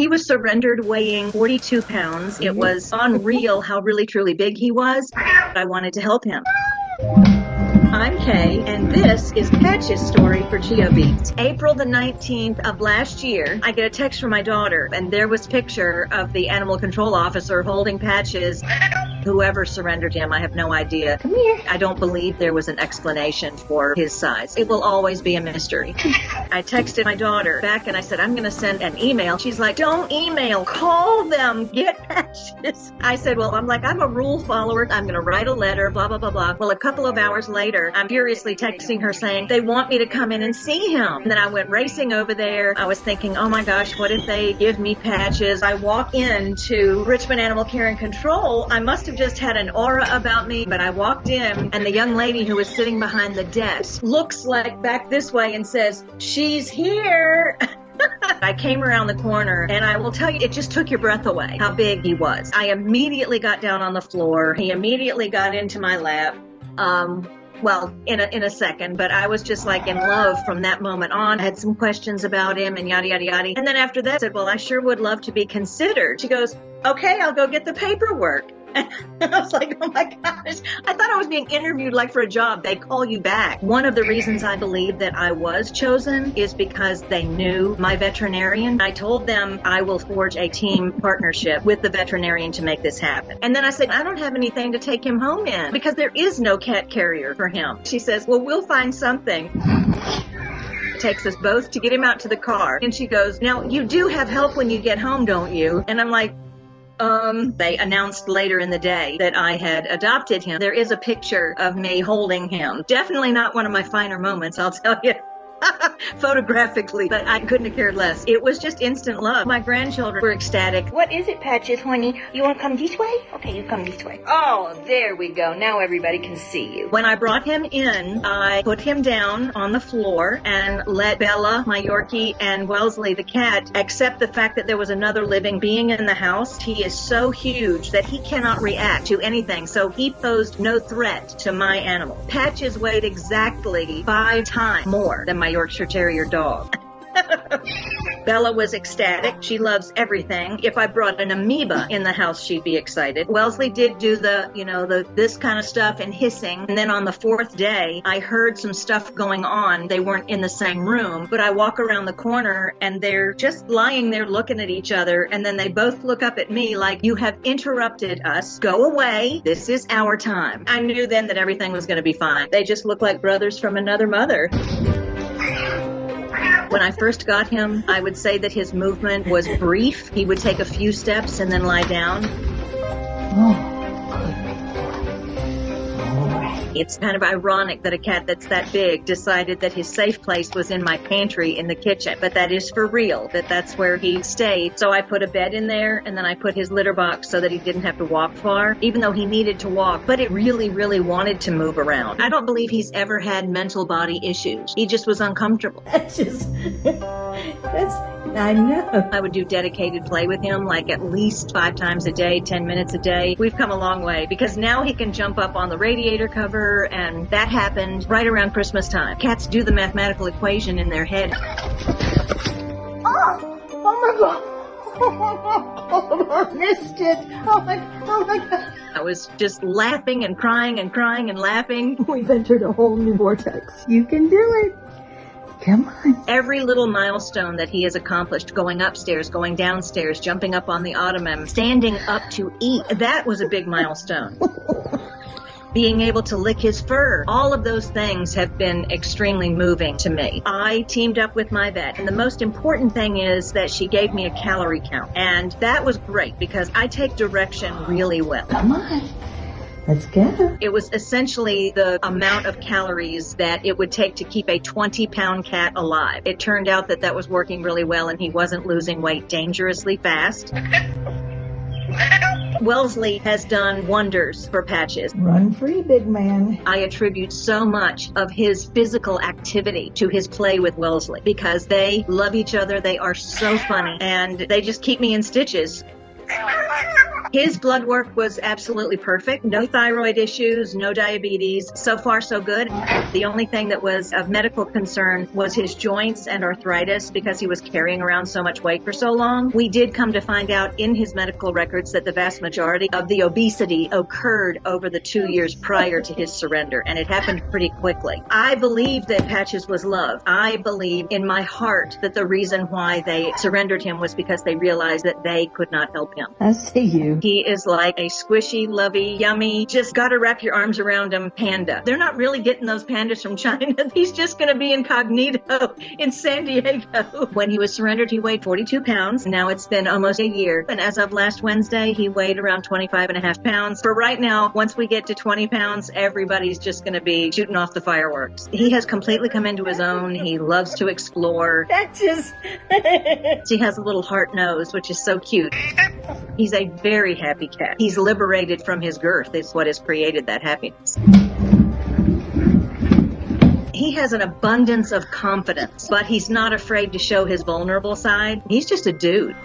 He was surrendered weighing 42 pounds. It was unreal how really truly big he was. I wanted to help him. I'm Kay, and this is Patch's story for GeoBeats. April the 19th of last year, I get a text from my daughter, and there was a picture of the animal control officer holding Patches. Whoever surrendered him, I have no idea. Come here. I don't believe there was an explanation for his size. It will always be a mystery. I texted my daughter back and I said, I'm going to send an email. She's like, don't email, call them, get Patches. I said, well, I'm a rule follower. I'm going to write a letter, blah, blah, blah, blah. Well, a couple of hours later, I'm furiously texting her saying, they want me to come in and see him. And then I went racing over there. I was thinking, oh my gosh, what if they give me Patches? I walk into Richmond Animal Care and Control. I must have just had an aura about me, but I walked in and the young lady who was sitting behind the desk looks like back this way and says, she's here. I came around the corner and I will tell you, it just took your breath away how big he was. I immediately got down on the floor. He immediately got into my lap. Well, in a second, but I was just like in love from that moment on. I had some questions about him and yada, yada, yada. And then after that, I said, well, I sure would love to be considered. She goes, okay, I'll go get the paperwork. And I was like, oh my gosh, I thought I was being interviewed like for a job. They call you back. One of the reasons I believe that I was chosen is because they knew my veterinarian. I told them I will forge a team partnership with the veterinarian to make this happen. And then I said, I don't have anything to take him home in because there is no cat carrier for him. She says, well, we'll find something. It takes us both to get him out to the car. And she goes, now you do have help when you get home, don't you? And I'm like, they announced later in the day that I had adopted him. There is a picture of me holding him. Definitely not one of my finer moments, I'll tell you. Photographically, but I couldn't have cared less. It was just instant love. My grandchildren were ecstatic. What is it, Patches, honey? You want to come this way? Okay, you come this way. Oh, there we go. Now everybody can see you. When I brought him in, I put him down on the floor and let Bella, my Yorkie, and Wellesley, the cat, accept the fact that there was another living being in the house. He is so huge that he cannot react to anything, so he posed no threat to my animal. Patches weighed exactly 5 times more than my Yorkshire Terrier dog. Bella was ecstatic. She loves everything. If I brought an amoeba in the house, she'd be excited. Wellesley did do this kind of stuff and hissing. And then on the 4th day, I heard some stuff going on. They weren't in the same room, but I walk around the corner and they're just lying there looking at each other. And then they both look up at me like, you have interrupted us. Go away. This is our time. I knew then that everything was going to be fine. They just look like brothers from another mother. When I first got him, I would say that his movement was brief. He would take a few steps and then lie down. It's kind of ironic that a cat that's that big decided that his safe place was in my pantry in the kitchen. But that is for real, that's where he stayed. So I put a bed in there, and then I put his litter box so that he didn't have to walk far, even though he needed to walk. But it really, really wanted to move around. I don't believe he's ever had mental body issues. He just was uncomfortable. I know. I would do dedicated play with him, like at least 5 times a day, 10 minutes a day. We've come a long way because now he can jump up on the radiator cover, and that happened right around Christmas time. Cats do the mathematical equation in their head. Oh my God. I missed it. Oh my God. I was just laughing and crying and crying and laughing. We've entered a whole new vortex. You can do it. Come on. Every little milestone that he has accomplished, going upstairs, going downstairs, jumping up on the ottoman, standing up to eat, that was a big milestone. Being able to lick his fur, all of those things have been extremely moving to me. I teamed up with my vet, and the most important thing is that she gave me a calorie count. And that was great because I take direction really well. Come on. Let's go. It was essentially the amount of calories that it would take to keep a 20-pound cat alive. It turned out that was working really well, and he wasn't losing weight dangerously fast. Wellesley has done wonders for Patches. Run free, big man. I attribute so much of his physical activity to his play with Wellesley because they love each other. They are so funny, and they just keep me in stitches. His blood work was absolutely perfect. No thyroid issues, no diabetes. So far, so good. The only thing that was of medical concern was his joints and arthritis because he was carrying around so much weight for so long. We did come to find out in his medical records that the vast majority of the obesity occurred over the 2 years prior to his surrender, and it happened pretty quickly. I believe that Patches was loved. I believe in my heart that the reason why they surrendered him was because they realized that they could not help him. I see you. He is like a squishy, lovey, yummy, just gotta wrap your arms around him panda. They're not really getting those pandas from China. He's just gonna be incognito in San Diego. When he was surrendered, he weighed 42 pounds. Now it's been almost a year. And as of last Wednesday, he weighed around 25.5 pounds. For right now, once we get to 20 pounds, everybody's just gonna be shooting off the fireworks. He has completely come into his own. He loves to explore. Patches. He has a little heart nose, which is so cute. He's a very happy cat. He's liberated from his girth. It's what has created that happiness. He has an abundance of confidence, but he's not afraid to show his vulnerable side. He's just a dude.